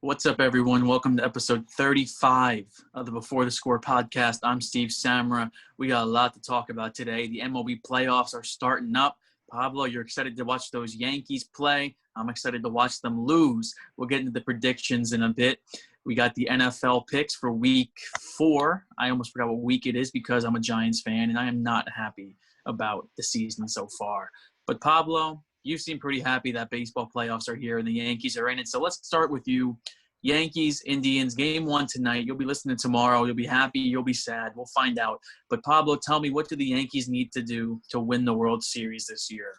What's up, everyone? Welcome to episode 35 of the Before the Score podcast. I'm Steve Samra. We got a lot to talk about today. The MLB playoffs are starting up. Pablo, you're excited to watch those Yankees play. I'm excited to watch them lose. We'll get into the predictions in a bit. We got the NFL picks for week 4. I almost forgot what week it is because I'm a Giants fan, and I am not happy about the season so far. But Pablo, you seem pretty happy that baseball playoffs are here and the Yankees are in it. So let's start with you. Yankees, Indians, game 1 tonight. You'll be listening tomorrow. You'll be happy. You'll be sad. We'll find out. But Pablo, tell me, what do the Yankees need to do to win the World Series this year?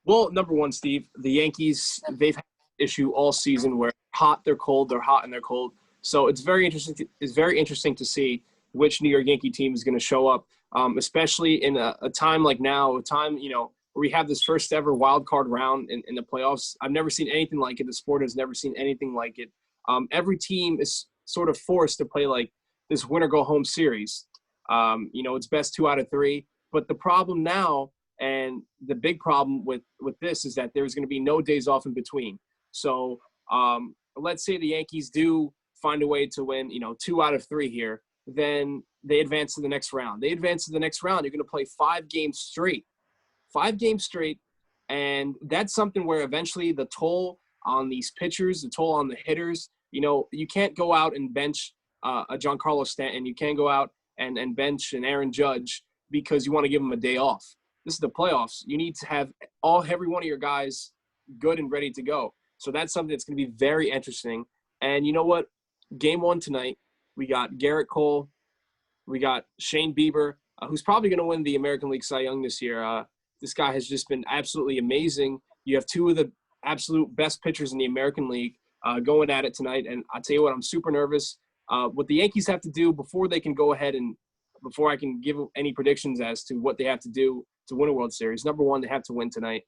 Well, number one, Steve, the Yankees, they've had an issue all season where hot, they're cold, they're hot, and they're cold. So it's very interesting to see which New York Yankee team is going to show up, especially in a time like now, where we have this first ever wild card round in the playoffs. I've never seen anything like it. The sport has never seen anything like it. Every team is sort of forced to play like this winner-go-home series. It's best 2 out of 3. But the problem now, and the big problem with this, is that there's going to be no days off in between. So let's say the Yankees do find a way to win, 2 out of 3 here, then they advance to the next round. You're going to play 5 games straight. 5 games straight, and that's something where eventually the toll on these pitchers, the toll on the hitters, you can't go out and bench a Giancarlo Stanton. You can't go out and bench an Aaron Judge because you want to give them a day off. This is the playoffs. You need to have every one of your guys good and ready to go. So that's something that's going to be very interesting. And you know what? Game 1 tonight, we got Garrett Cole. We got Shane Bieber, who's probably going to win the American League Cy Young this year. This guy has just been absolutely amazing. You have 2 of the absolute best pitchers in the American League going at it tonight. And I'll tell you what, I'm super nervous. What the Yankees have to do before they can go ahead and before I can give any predictions as to what they have to do to win a World Series, number one, they have to win tonight.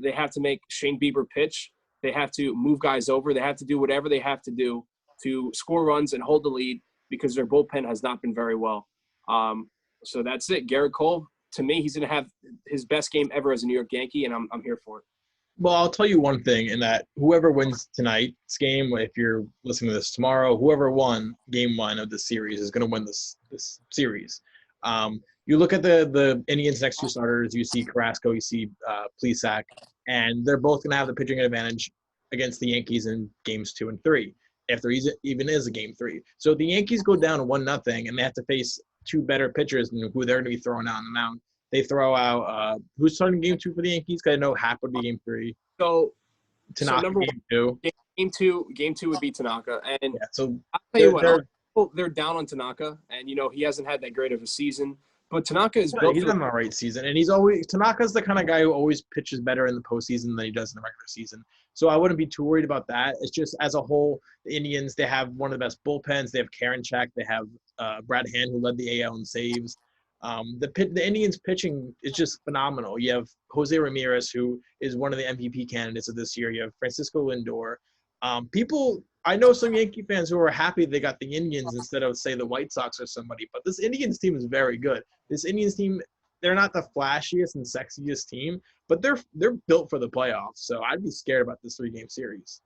They have to make Shane Bieber pitch. They have to move guys over. They have to do whatever they have to do to score runs and hold the lead because their bullpen has not been very well. So that's it. Garrett Cole, to me, he's going to have his best game ever as a New York Yankee, and I'm here for it. Well, I'll tell you one thing, in that whoever wins tonight's game, if you're listening to this tomorrow, whoever won game 1 of the series is going to win this series. You look at the Indians' next 2 starters, you see Carrasco, you see Plesac, and they're both going to have the pitching advantage against the Yankees in games 2 and 3, if there even is a game 3. So the Yankees go down 1-0, and they have to face 2 better pitchers than who they're going to be throwing out on the mound. They throw out who's starting game 2 for the Yankees? Because I know Happ would be game 3. So Tanaka number game 2. Game two would be Tanaka, and yeah, so I'll tell you what, they're down on Tanaka, and he hasn't had that great of a season. But Tanaka is built. He's having a right season, and Tanaka's the kind of guy who always pitches better in the postseason than he does in the regular season. So I wouldn't be too worried about that. It's just, as a whole, the Indians, they have one of the best bullpens. They have Karinchak. They have Brad Hand, who led the AL in saves. The Indians' pitching is just phenomenal. You have Jose Ramirez, who is one of the MVP candidates of this year. You have Francisco Lindor. I know some Yankee fans who are happy they got the Indians instead of, say, the White Sox or somebody. But this Indians team is very good. This Indians team, they're not the flashiest and sexiest team, but they're built for the playoffs. So I'd be scared about this 3-game series.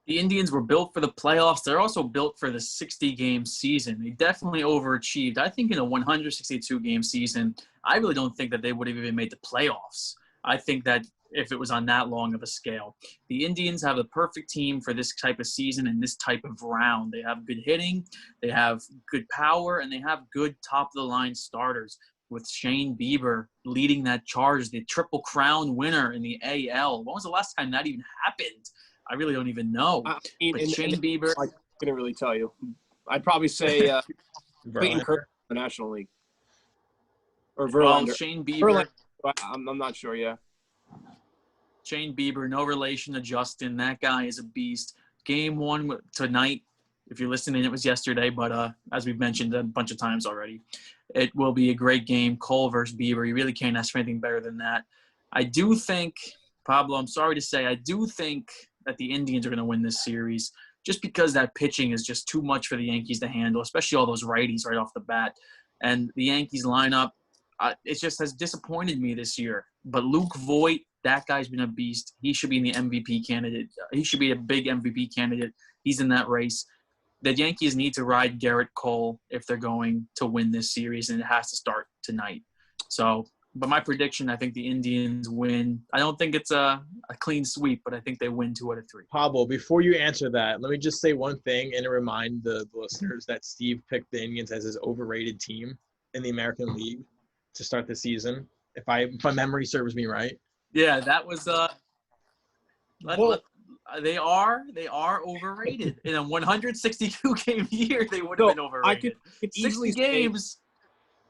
The Indians were built for the playoffs. They're also built for the 60-game season. They definitely overachieved. I think in a 162-game season, I really don't think that they would have even made the playoffs. I think that if it was on that long of a scale. The Indians have the perfect team for this type of season and this type of round. They have good hitting, they have good power, and they have good top-of-the-line starters with Shane Bieber leading that charge, the Triple Crown winner in the AL. When was the last time that even happened? I really don't even know. Shane Bieber – I couldn't really tell you. I'd probably say Clayton Kershaw in the National League. Or Verlander. Well, Shane Bieber – I'm not sure, yeah. Shane Bieber, no relation to Justin. That guy is a beast. Game 1 tonight, if you're listening, it was yesterday, but as we've mentioned a bunch of times already, it will be a great game. Cole versus Bieber. You really can't ask for anything better than that. I do think, Pablo, I'm sorry to say, I do think that the Indians are going to win this series just because that pitching is just too much for the Yankees to handle, especially all those righties right off the bat. And the Yankees lineup, it just has disappointed me this year. But Luke Voit That guy's been a beast. He should be in the MVP candidate. He should be a big MVP candidate. He's in that race. The Yankees need to ride Garrett Cole if they're going to win this series, and it has to start tonight. So, but my prediction, I think the Indians win. I don't think it's a clean sweep, but I think they win 2 out of 3. Pablo, before you answer that, let me just say one thing and remind the listeners that Steve picked the Indians as his overrated team in the American League to start the season, if my memory serves me right. Yeah, that was they are overrated. In a 162 game year, they would have been overrated. I could easily 60 games.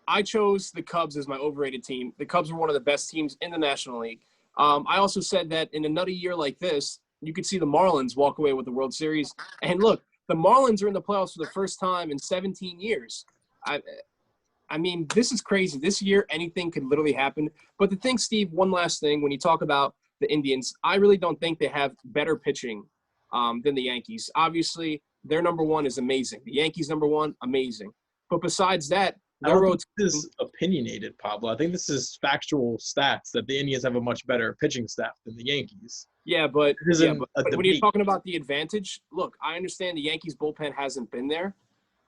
I chose the Cubs as my overrated team. The Cubs were one of the best teams in the National League. I also said that in a nutty year like this, you could see the Marlins walk away with the World Series. And look, the Marlins are in the playoffs for the first time in 17 years. I mean, this is crazy. This year, anything could literally happen. But the thing, Steve, one last thing, when you talk about the Indians, I really don't think they have better pitching than the Yankees. Obviously, their number one is amazing. The Yankees' number one, amazing. But besides that, I don't think this is opinionated, Pablo. I think this is factual stats that the Indians have a much better pitching staff than the Yankees. Yeah, but when you're talking about the advantage, look, I understand the Yankees bullpen hasn't been there,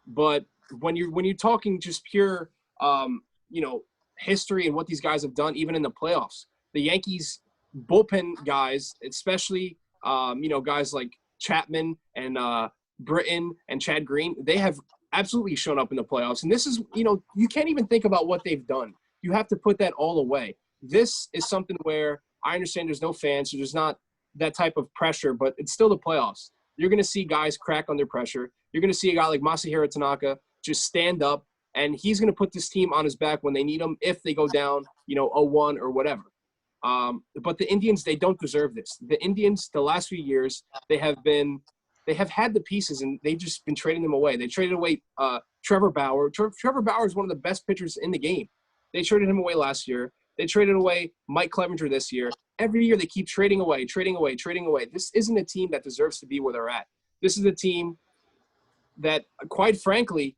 but when you're talking just pure, history and what these guys have done, even in the playoffs, the Yankees bullpen guys, especially guys like Chapman and Britton and Chad Green, they have absolutely shown up in the playoffs. And this is, you can't even think about what they've done. You have to put that all away. This is something where I understand there's no fans, so there's not that type of pressure, but it's still the playoffs. You're going to see guys crack under pressure. You're going to see a guy like Masahiro Tanaka just stand up, and he's going to put this team on his back when they need him if they go down, 0-1 or whatever. But the Indians, they don't deserve this. The Indians, the last few years, they have had the pieces, and they've just been trading them away. They traded away Trevor Bauer. Trevor Bauer is one of the best pitchers in the game. They traded him away last year. They traded away Mike Clevenger this year. Every year they keep trading away. This isn't a team that deserves to be where they're at. This is a team that, quite frankly,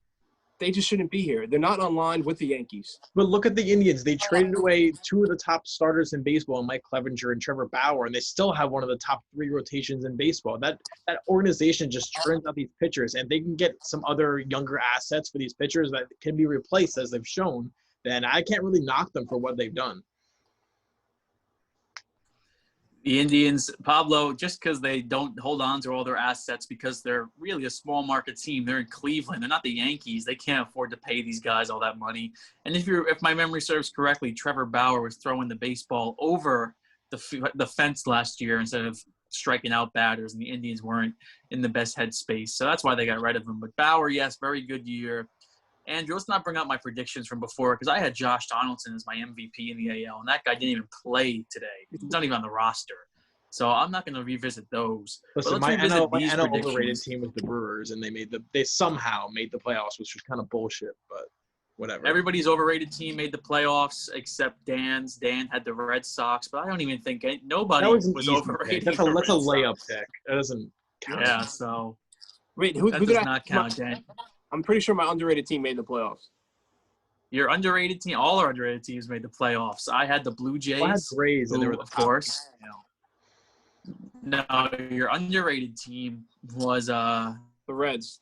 they just shouldn't be here. They're not on line with the Yankees. But look at the Indians. They traded away 2 of the top starters in baseball, Mike Clevenger and Trevor Bauer, and they still have one of the top 3 rotations in baseball. That organization just churns out these pitchers, and they can get some other younger assets for these pitchers that can be replaced, as they've shown, then I can't really knock them for what they've done. The Indians, Pablo, just because they don't hold on to all their assets because they're really a small market team. They're in Cleveland. They're not the Yankees. They can't afford to pay these guys all that money. And if my memory serves correctly, Trevor Bauer was throwing the baseball over the fence last year instead of striking out batters, and the Indians weren't in the best headspace. So that's why they got rid of him. But Bauer, yes, very good year. Andrew, let's not bring up my predictions from before because I had Josh Donaldson as my MVP in the AL, and that guy didn't even play today. He's not even on the roster. So I'm not going to revisit those. Listen, my NL overrated team was the Brewers, and they somehow made the playoffs, which was kind of bullshit, but whatever. Everybody's overrated team made the playoffs except Dan's. Dan had the Red Sox, but I don't even think nobody was overrated. That's a layup pick. That doesn't count. Yeah, so wait, who does not count, Dan? I'm pretty sure my underrated team made the playoffs. Your underrated team, all our underrated teams made the playoffs. I had the Blue Jays. I had Braves, and they were the of course. No, your underrated team was the Reds.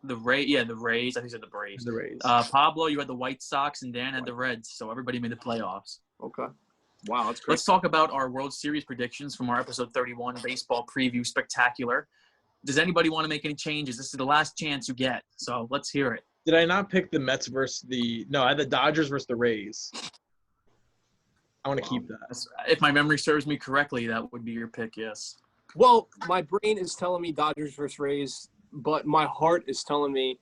The Rays. I think you said the Braves. The Rays. Pablo, you had the White Sox, and Dan had the Reds. So everybody made the playoffs. Okay. Wow, that's great. Let's talk about our World Series predictions from our episode 31 baseball preview spectacular. Does anybody want to make any changes? This is the last chance you get, so let's hear it. Did I not pick the Mets I had the Dodgers versus the Rays. I want to keep that. If my memory serves me correctly, that would be your pick, yes. Well, my brain is telling me Dodgers versus Rays, but my heart is telling me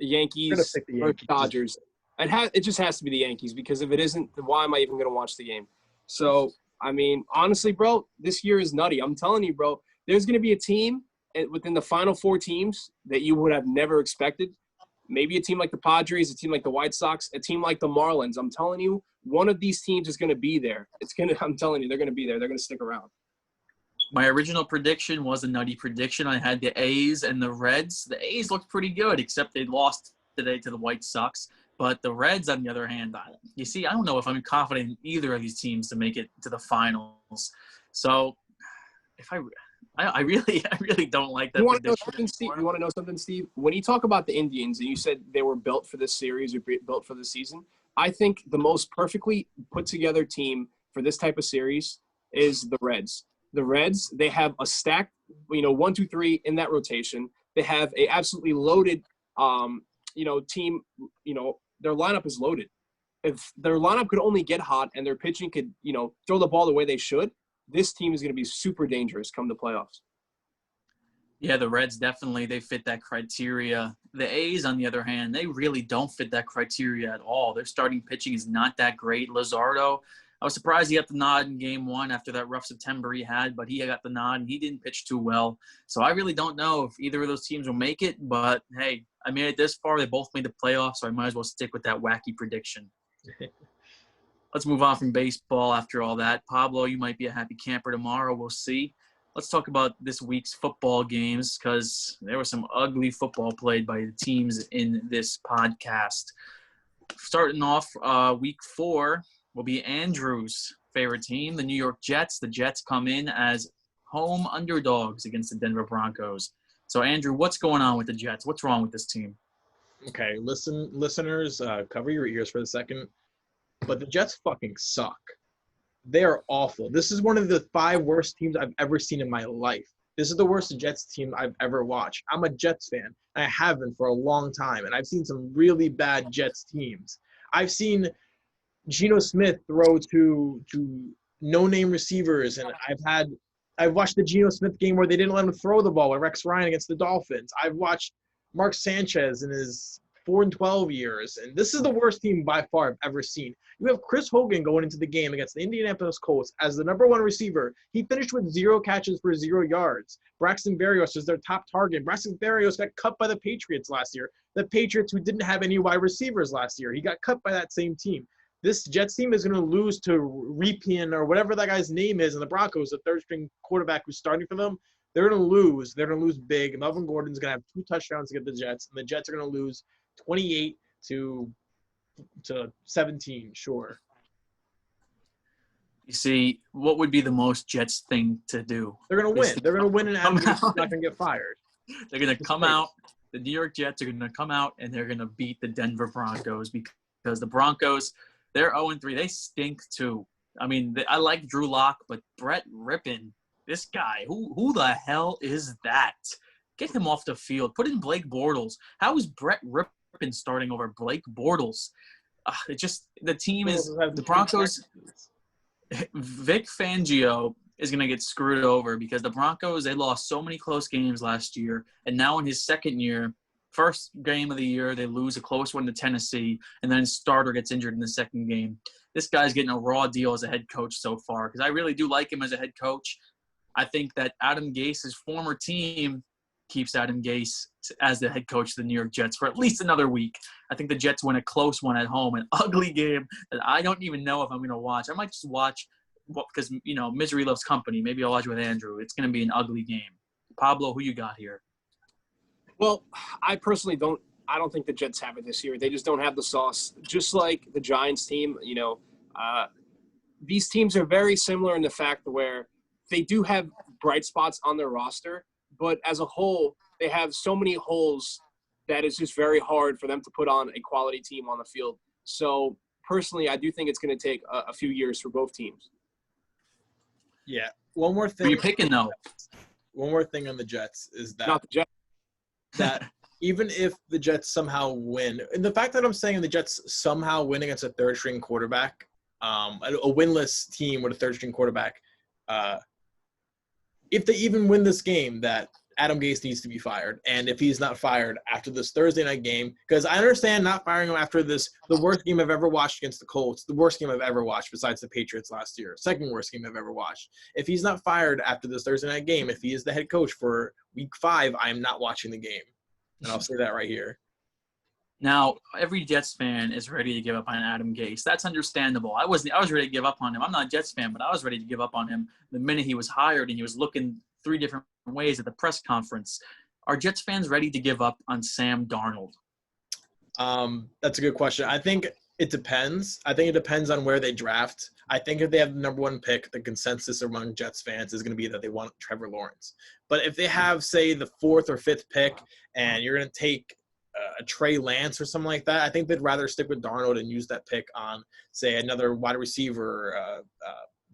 Yankees versus Dodgers. It just has to be the Yankees, because if it isn't, then why am I even going to watch the game? So, I mean, honestly, bro, this year is nutty. I'm telling you, bro, there's going to be a team within the final 4 teams that you would have never expected. Maybe a team like the Padres, a team like the White Sox, a team like the Marlins. I'm telling you, one of these teams is going to be there. I'm telling you, they're going to be there. They're going to stick around. My original prediction was a nutty prediction. I had the A's and the Reds. The A's looked pretty good, except they lost today to the White Sox. But the Reds, on the other hand, I don't know if I'm confident in either of these teams to make it to the finals. So if I really don't like that You want to know prediction something, Steve? anymore. You want to know something, Steve? When you talk about the Indians and you said they were built for this series or built for the season, I think the most perfectly put together team for this type of series is the Reds. The Reds, they have a stacked, 1, 2, 3 in that rotation. They have a absolutely loaded, team. Their lineup is loaded. If their lineup could only get hot and their pitching could, throw the ball the way they should, this team is going to be super dangerous come the playoffs. Yeah, the Reds definitely, they fit that criteria. The A's, on the other hand, they really don't fit that criteria at all. Their starting pitching is not that great. Luzardo, I was surprised he got the nod in game 1 after that rough September he had, but he got the nod and he didn't pitch too well. So I really don't know if either of those teams will make it, but hey, I made it this far. They both made the playoffs, so I might as well stick with that wacky prediction. Let's move on from baseball after all that. Pablo, you might be a happy camper tomorrow. We'll see. Let's talk about this week's football games because there was some ugly football played by the teams in this podcast. Starting off, week 4 will be Andrew's favorite team, the New York Jets. The Jets come in as home underdogs against the Denver Broncos. So, Andrew, what's going on with the Jets? What's wrong with this team? Okay, listeners, cover your ears for a second. But the Jets fucking suck. They are awful. This is one of the 5 worst teams I've ever seen in my life. This is the worst Jets team I've ever watched. I'm a Jets fan. And I have been for a long time. And I've seen some really bad Jets teams. I've seen Geno Smith throw to no-name receivers. And I've watched the Geno Smith game where they didn't let him throw the ball with Rex Ryan against the Dolphins. I've watched Mark Sanchez in his 4-12 years. And this is the worst team by far I've ever seen. You have Chris Hogan going into the game against the Indianapolis Colts as the number 1 receiver. He finished with 0 catches for 0 yards. Braxton Berrios is their top target. Braxton Berrios got cut by the Patriots last year. The Patriots, who didn't have any wide receivers last year. He got cut by that same team. This Jets team is going to lose to Ripien or whatever that guy's name is in the Broncos, the third-string quarterback who's starting for them. They're going to lose. They're going to lose big. Melvin Gordon's going to have 2 touchdowns to get the Jets, and the Jets are going to lose 28 to 17, sure. You see, what would be the most Jets thing to do? They're going to win. They're going to win, and Adam Gase's not going to get fired. They're going to come out. The New York Jets are going to come out, and they're going to beat the Denver Broncos because the Broncos, they're 0-3. They stink, too. I mean, I like Drew Lock, but Brett Rippon, this guy, who the hell is that? Get him off the field. Put in Blake Bortles. How is Brett Rippon starting over Blake Bortles? The team is – the Broncos – Vic Fangio is going to get screwed over because the Broncos, they lost so many close games last year. And now in his second year, first game of the year, they lose a close one to Tennessee. And then his starter gets injured in the second game. This guy's getting a raw deal as a head coach so far because I really do like him as a head coach. I think that Adam Gase's former team keeps Adam Gase as the head coach of the New York Jets for at least another week. I think the Jets win a close one at home, an ugly game that I don't even know if I'm going to watch. I might just watch because, misery loves company. Maybe I'll watch with Andrew. It's going to be an ugly game. Pablo, who you got here? Well, I personally don't think the Jets have it this year. They just don't have the sauce. Just like the Giants team, these teams are very similar in the fact where they do have bright spots on their roster, but as a whole, they have so many holes that it's just very hard for them to put on a quality team on the field. So, personally, I do think it's going to take a few years for both teams. Yeah. One more thing. Who are you picking, though? One more thing on the Jets is that Not the Jets. that even if the Jets somehow win, and the fact that I'm saying the Jets somehow win against a third-string quarterback, a winless team with a third-string quarterback, if they even win this game, that Adam Gase needs to be fired. And if he's not fired after this Thursday night game, because I understand not firing him after the worst game I've ever watched against the Colts, the worst game I've ever watched besides the Patriots last year, second worst game I've ever watched. If he's not fired after this Thursday night game, if he is the head coach for week 5, I am not watching the game. And I'll say that right here. Now, every Jets fan is ready to give up on Adam Gase. That's understandable. I was ready to give up on him. I'm not a Jets fan, but I was ready to give up on him the minute he was hired and he was looking 3 different ways at the press conference. Are Jets fans ready to give up on Sam Darnold? That's a good question. I think it depends. I think it depends on where they draft. I think if they have the number one pick, the consensus among Jets fans is going to be that they want Trevor Lawrence. But if they have, say, the fourth or fifth pick and you're going to take a Trey Lance or something like that, I think they'd rather stick with Darnold and use that pick on, say, another wide receiver,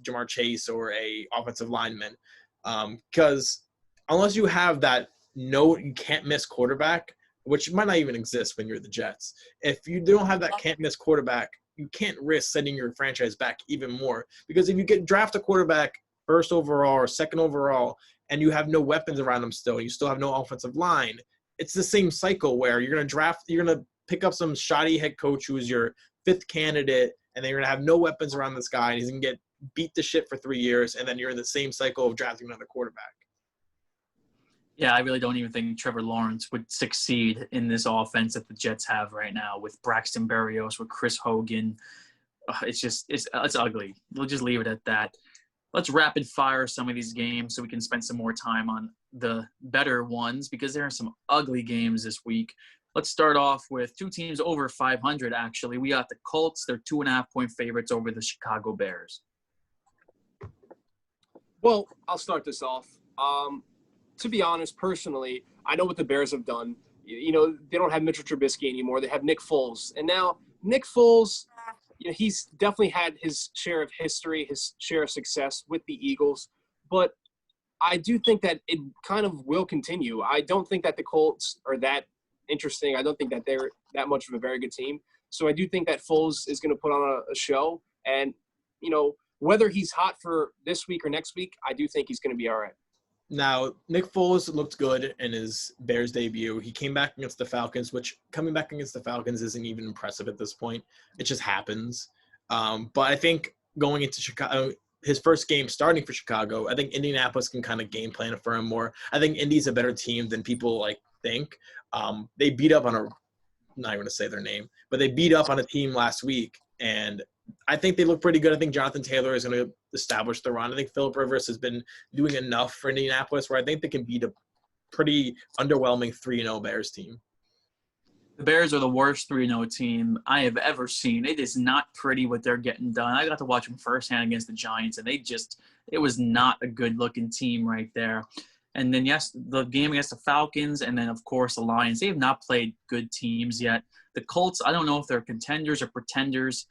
Jamar Chase, or a offensive lineman. Because unless you have that you can't miss quarterback, which might not even exist when you're the Jets. If you don't have that can't miss quarterback, you can't risk sending your franchise back even more. Because if you draft a quarterback first overall or second overall and you have no weapons around them still, you still have no offensive line, it's the same cycle where you're going to pick up some shoddy head coach who is your fifth candidate, and then you're going to have no weapons around this guy, and he's going to get beat to shit for 3 years, and then you're in the same cycle of drafting another quarterback. Yeah, I really don't even think Trevor Lawrence would succeed in this offense that the Jets have right now with Braxton Berrios, with Chris Hogan. It's ugly. We'll just leave it at that. Let's rapid fire some of these games so we can spend some more time on the better ones because there are some ugly games this week. Let's start off with two teams over 500, actually. We got the Colts. They're 2.5-point favorites over the Chicago Bears. Well, I'll start this off. To be honest, personally, I know what the Bears have done. You know, they don't have Mitchell Trubisky anymore. They have Nick Foles. And now Nick Foles, you know, he's definitely had his share of history, his share of success with the Eagles. But I do think that it kind of will continue. I don't think that the Colts are that interesting. I don't think that they're that much of a very good team. So I do think that Foles is going to put on a show. And, you know, whether he's hot for this week or next week, I do think he's going to be all right. Now, Nick Foles looked good in his Bears debut. He came back against the Falcons, which coming back against the Falcons isn't even impressive at this point. It just happens. But I think going into Chicago, his first game starting for Chicago, I think Indianapolis can kind of game plan for him more. I think Indy's a better team than people think. They beat up on I'm not even going to say their name, but they beat up on a team last week, and I think they look pretty good. I think Jonathan Taylor is going to establish the run. I think Phillip Rivers has been doing enough for Indianapolis where I think they can beat a pretty underwhelming 3-0 Bears team. The Bears are the worst 3-0 team I have ever seen. It is not pretty what they're getting done. I got to watch them firsthand against the Giants, and it was not a good-looking team right there. And then, yes, the game against the Falcons and then, of course, the Lions. They have not played good teams yet. The Colts, I don't know if they're contenders or pretenders.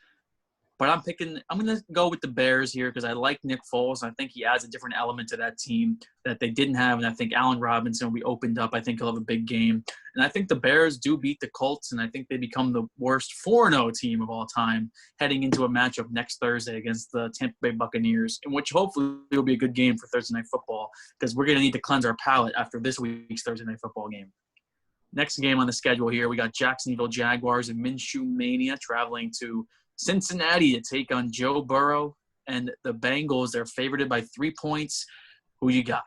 But I'm going to go with the Bears here because I like Nick Foles. I think he adds a different element to that team that they didn't have. And I think Allen Robinson will be opened up. I think he'll have a big game. And I think the Bears do beat the Colts, and I think they become the worst 4-0 team of all time heading into a matchup next Thursday against the Tampa Bay Buccaneers, in which hopefully will be a good game for Thursday Night Football because we're going to need to cleanse our palate after this week's Thursday Night Football game. Next game on the schedule here, we got Jacksonville Jaguars and Minshew Mania traveling to Cincinnati to take on Joe Burrow and the Bengals. They're favored by 3 points. Who you got?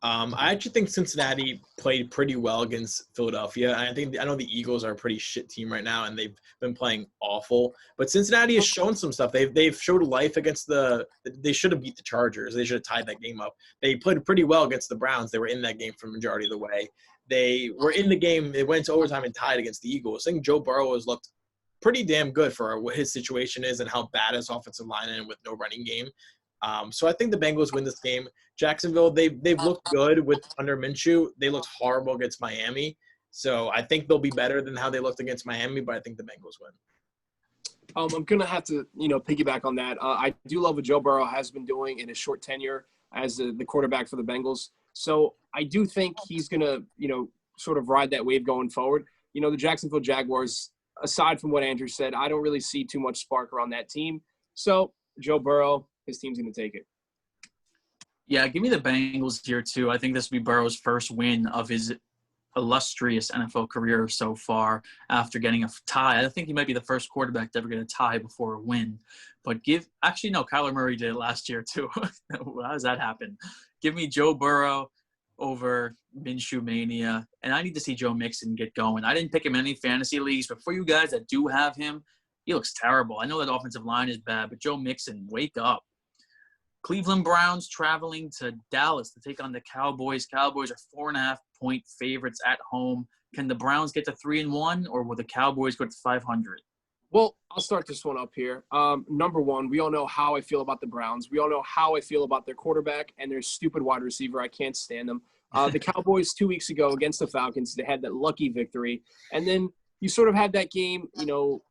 I actually think Cincinnati played pretty well against Philadelphia. I know the Eagles are a pretty shit team right now, and they've been playing awful. But Cincinnati has shown some stuff. They've showed life against they should have beat the Chargers. They should have tied that game up. They played pretty well against the Browns. They were in that game for the majority of the way. They were in the game. They went to overtime and tied against the Eagles. I think Joe Burrow has looked pretty damn good for what his situation is and how bad his offensive line is with no running game. So I think the Bengals win this game. Jacksonville, they've looked good under Minshew. They looked horrible against Miami. So I think they'll be better than how they looked against Miami, but I think the Bengals win. I'm going to have to, piggyback on that. I do love what Joe Burrow has been doing in his short tenure as the quarterback for the Bengals. So I do think he's going to, sort of ride that wave going forward. The Jacksonville Jaguars, aside from what Andrew said, I don't really see too much spark around that team. So Joe Burrow, his team's going to take it. Yeah, give me the Bengals here too. I think this will be Burrow's first win of his illustrious NFL career so far after getting a tie. I think he might be the first quarterback to ever get a tie before a win. But Kyler Murray did it last year too. How does that happen? Give me Joe Burrow over Minshew Mania. And I need to see Joe Mixon get going. I didn't pick him in any fantasy leagues, but for you guys that do have him, he looks terrible. I know that offensive line is bad, but Joe Mixon, wake up. Cleveland Browns traveling to Dallas to take on the Cowboys. Cowboys are 4.5-point favorites at home. Can the Browns get to 3-1, or will the Cowboys go to 500? Well, I'll start this one up here. Number one, we all know how I feel about the Browns. We all know how I feel about their quarterback and their stupid wide receiver. I can't stand them. The Cowboys 2 weeks ago against the Falcons, they had that lucky victory. And then you sort of had that game,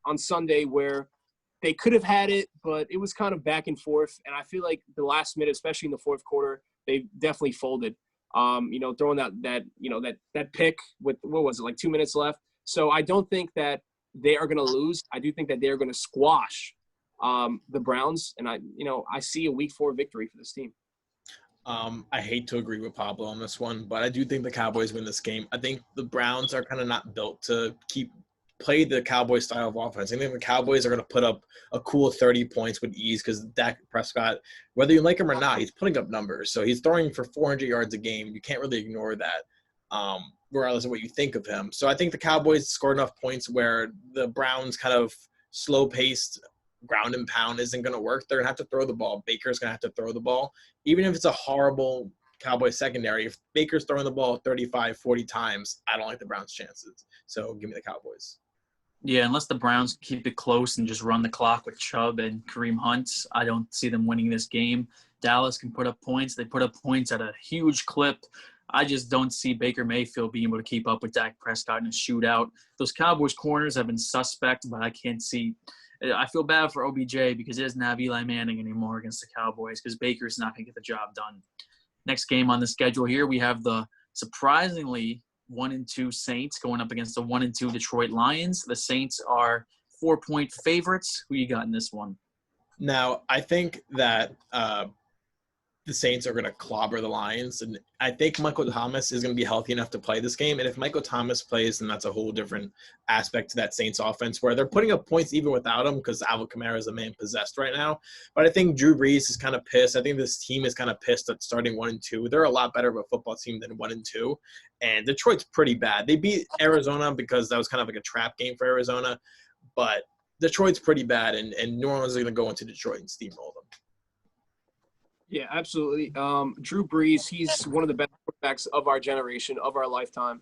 on Sunday where they could have had it, but it was kind of back and forth. And I feel like the last minute, especially in the fourth quarter, they definitely folded. Throwing that pick with, what was it, like 2 minutes left. So I don't think that they are going to lose. I do think that they are going to squash the Browns. And I see a week 4 victory for this team. I hate to agree with Pablo on this one, but I do think the Cowboys win this game. I think the Browns are kind of not built to play the Cowboys style of offense. I think the Cowboys are going to put up a cool 30 points with ease because Dak Prescott, whether you like him or not, he's putting up numbers. So he's throwing for 400 yards a game. You can't really ignore that, regardless of what you think of him. So I think the Cowboys score enough points where the Browns kind of slow-paced ground and pound isn't going to work. They're going to have to throw the ball. Baker's going to have to throw the ball. Even if it's a horrible Cowboys secondary, if Baker's throwing the ball 35, 40 times, I don't like the Browns' chances. So give me the Cowboys. Yeah, unless the Browns keep it close and just run the clock with Chubb and Kareem Hunt, I don't see them winning this game. Dallas can put up points. They put up points at a huge clip. I just don't see Baker Mayfield being able to keep up with Dak Prescott in a shootout. Those Cowboys corners have been suspect, but I can't see. I feel bad for OBJ because he doesn't have Eli Manning anymore against the Cowboys because Baker's not going to get the job done. Next game on the schedule here, we have the surprisingly 1-2 Saints going up against the 1-2 Detroit Lions. The Saints are 4-point favorites. Who you got in this one? Now, I think that the Saints are going to clobber the Lions, and I think Michael Thomas is going to be healthy enough to play this game. And if Michael Thomas plays, then that's a whole different aspect to that Saints offense where they're putting up points even without him because Alvin Kamara is a man possessed right now. But I think Drew Brees is kind of pissed. I think this team is kind of pissed at starting 1-2. They're a lot better of a football team than 1-2. And Detroit's pretty bad. They beat Arizona because that was kind of like a trap game for Arizona. But Detroit's pretty bad, and New Orleans is going to go into Detroit and steamroll them. Yeah, absolutely. Drew Brees, he's one of the best quarterbacks of our generation, of our lifetime.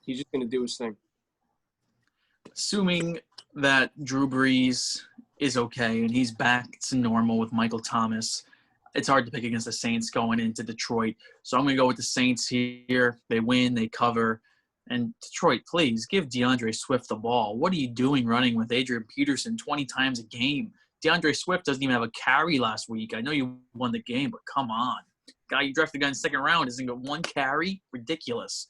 He's just going to do his thing. Assuming that Drew Brees is okay and he's back to normal with Michael Thomas, it's hard to pick against the Saints going into Detroit. So I'm going to go with the Saints here. They win, they cover. And Detroit, please give DeAndre Swift the ball. What are you doing running with Adrian Peterson 20 times a game? DeAndre Swift doesn't even have a carry last week. I know you won the game, but come on. Guy you drafted the guy in the second round doesn't get one carry? Ridiculous.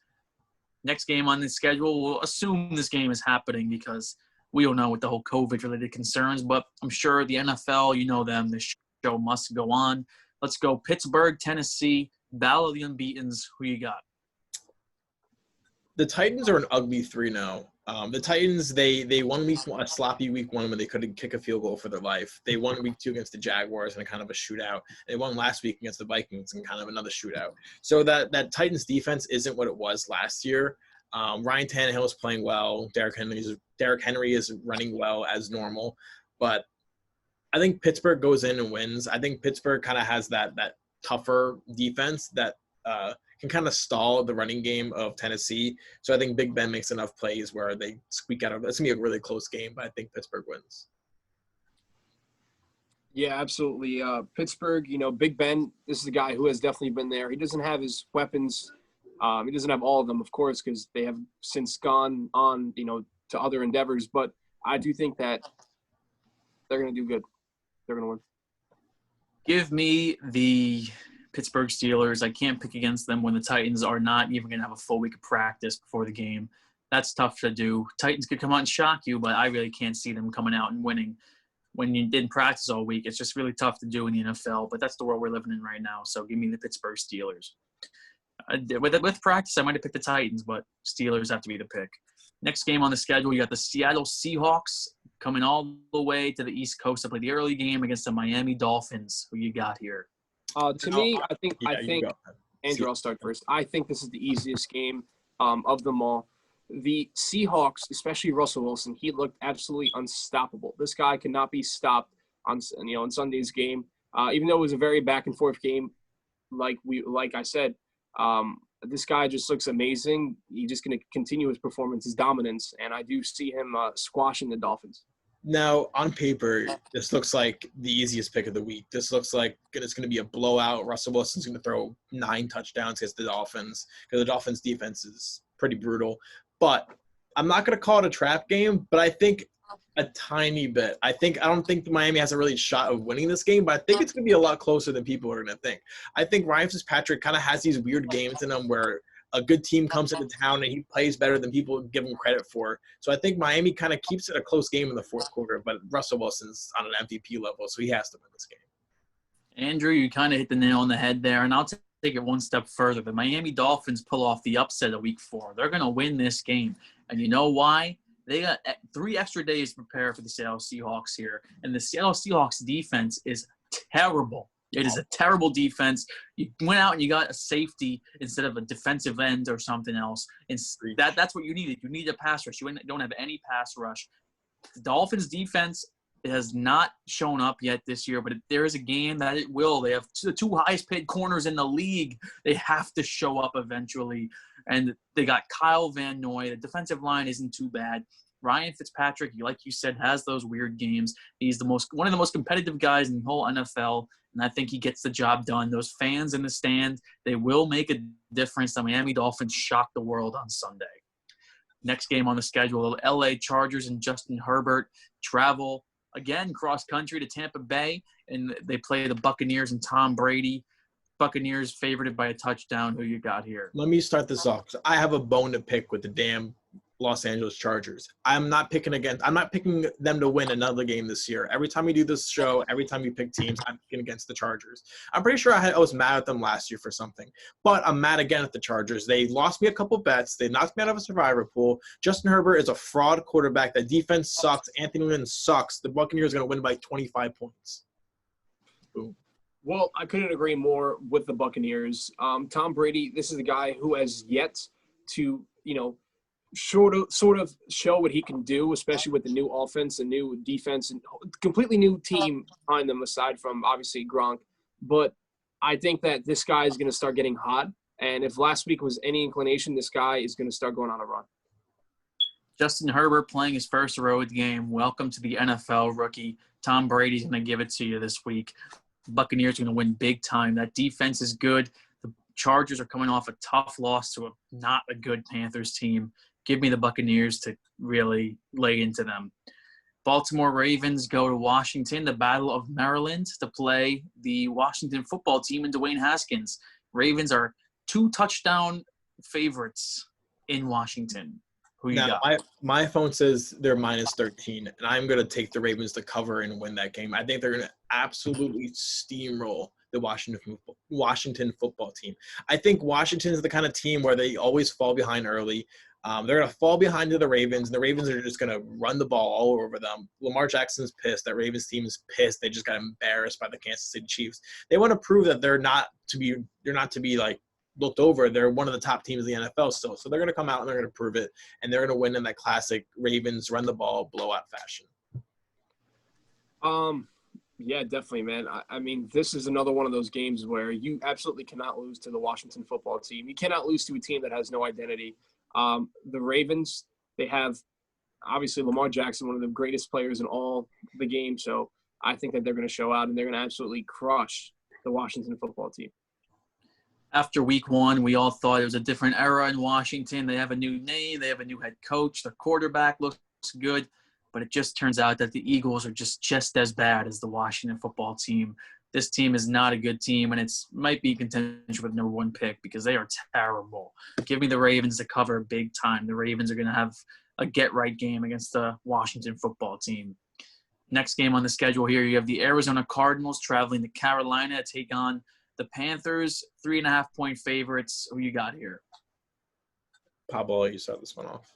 Next game on the schedule, we'll assume this game is happening because we don't know with the whole COVID-related concerns, but I'm sure the NFL, you know them, the show must go on. Let's go Pittsburgh, Tennessee, Battle of the Unbeatens. Who you got? The Titans are an ugly 3-0. The Titans, they won a sloppy week 1 when they couldn't kick a field goal for their life. They won week 2 against the Jaguars in a kind of a shootout. They won last week against the Vikings in kind of another shootout. So that Titans defense isn't what it was last year. Ryan Tannehill is playing well. Derrick Henry is running well as normal. But I think Pittsburgh goes in and wins. I think Pittsburgh kind of has that tougher defense that can kind of stall the running game of Tennessee. So I think Big Ben makes enough plays where they squeak out of it. It's going to be a really close game, but I think Pittsburgh wins. Yeah, absolutely. Pittsburgh, Big Ben, this is a guy who has definitely been there. He doesn't have his weapons. He doesn't have all of them, of course, because they have since gone on, to other endeavors. But I do think that they're going to do good. They're going to win. Give me the Pittsburgh Steelers. I can't pick against them when the Titans are not even going to have a full week of practice before the game. That's tough to do. Titans could come out and shock you, but I really can't see them coming out and winning when you didn't practice all week. It's just really tough to do in the NFL, but that's the world we're living in right now. So give me the Pittsburgh Steelers. With practice, I might have picked the Titans, but Steelers have to be the pick. Next game on the schedule, you got the Seattle Seahawks coming all the way to the East Coast to play the early game against the Miami Dolphins. Who you got here? To me, I think Andrew, I'll start first. I think this is the easiest game of them all. The Seahawks, especially Russell Wilson, he looked absolutely unstoppable. This guy cannot be stopped on Sunday's game. Even though it was a very back and forth game, like I said, this guy just looks amazing. He's just going to continue his performance, his dominance, and I do see him squashing the Dolphins. Now, on paper, this looks like the easiest pick of the week. This looks like it's going to be a blowout. Russell Wilson's going to throw 9 touchdowns against the Dolphins because the Dolphins' defense is pretty brutal. But I'm not going to call it a trap game, but I think a tiny bit. I don't think Miami has a really shot of winning this game, but I think it's going to be a lot closer than people are going to think. I think Ryan Fitzpatrick kind of has these weird games in him where a good team comes into town and he plays better than people give him credit for. So I think Miami kind of keeps it a close game in the fourth quarter, but Russell Wilson's on an MVP level, so he has to win this game. Andrew, you kind of hit the nail on the head there, and I'll take it one step further. The Miami Dolphins pull off the upset of Week 4. They're going to win this game, and you know why? They got 3 extra days to prepare for the Seattle Seahawks here, and the Seattle Seahawks defense is terrible. It is a terrible defense. You went out and you got a safety instead of a defensive end or something else. And that's what you needed. You need a pass rush. You don't have any pass rush. The Dolphins' defense has not shown up yet this year, but there is a game that it will. They have the 2 highest paid corners in the league. They have to show up eventually. And they got Kyle Van Noy. The defensive line isn't too bad. Ryan Fitzpatrick, like you said, has those weird games. He's one of the most competitive guys in the whole NFL, and I think he gets the job done. Those fans in the stand, they will make a difference. The Miami Dolphins shocked the world on Sunday. Next game on the schedule, the LA Chargers and Justin Herbert travel again cross-country to Tampa Bay, and they play the Buccaneers and Tom Brady. Buccaneers favored by a touchdown. Who you got here? Let me start this off. I have a bone to pick with the damn Los Angeles Chargers. I'm not picking them to win another game this year. Every time we do this show, every time we pick teams, I'm picking against the Chargers. I'm pretty sure I was mad at them last year for something, but I'm mad again at the Chargers. They lost me a couple bets. They knocked me out of a survivor pool. Justin Herbert is a fraud quarterback. The defense sucks. Anthony Lynn sucks. The Buccaneers are going to win by 25 points. Boom. Well, I couldn't agree more with the Buccaneers. Tom Brady, this is a guy who has yet to, sort of show what he can do, especially with the new offense and new defense and completely new team behind them aside from obviously Gronk. But I think that this guy is going to start getting hot. And if last week was any inclination, this guy is going to start going on a run. Justin Herbert playing his first road game. Welcome to the NFL, rookie. Tom Brady's going to give it to you this week. The Buccaneers are going to win big time. That defense is good. The Chargers are coming off a tough loss to not a good Panthers team. Give me the Buccaneers to really lay into them. Baltimore Ravens go to Washington, the Battle of Maryland, to play the Washington football team and Dwayne Haskins. Ravens are 2 touchdown favorites in Washington. Who you got? My phone says they're minus 13, and I'm going to take the Ravens to cover and win that game. I think they're going to absolutely steamroll the Washington football team. I think Washington is the kind of team where they always fall behind early. They're going to fall behind to the Ravens, and the Ravens are just going to run the ball all over them. Lamar Jackson's pissed. That Ravens team is pissed. They just got embarrassed by the Kansas City Chiefs. They want to prove that they're not to be like looked over. They're one of the top teams in the NFL still. So they're going to come out and they're going to prove it, and they're going to win in that classic Ravens run the ball blowout fashion. Yeah, definitely, man. I mean, this is another one of those games where you absolutely cannot lose to the Washington football team. You cannot lose to a team that has no identity. The Ravens, they have obviously Lamar Jackson, one of the greatest players in all the game. So I think that they're going to show out and they're going to absolutely crush the Washington football team. After week 1, we all thought it was a different era in Washington. They have a new name. They have a new head coach. The quarterback looks good. But it just turns out that the Eagles are just as bad as the Washington football team. This team is not a good team, and it might be contention for the number 1 pick because they are terrible. Give me the Ravens to cover big time. The Ravens are going to have a get-right game against the Washington football team. Next game on the schedule here, you have the Arizona Cardinals traveling to Carolina to take on the Panthers, 3.5-point favorites. Who you got here? Pablo, you start this one off.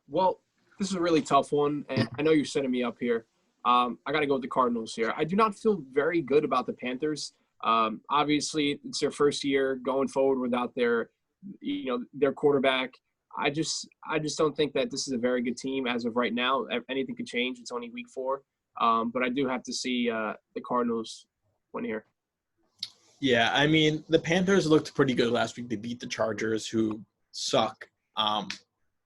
Well, this is a really tough one, and I know you're setting me up here. I got to go with the Cardinals here. I do not feel very good about the Panthers. Obviously, it's their first year going forward without their quarterback. I just don't think that this is a very good team as of right now. Anything could change. It's only week 4. But I do have to see the Cardinals win here. Yeah, I mean, the Panthers looked pretty good last week. They beat the Chargers, who suck.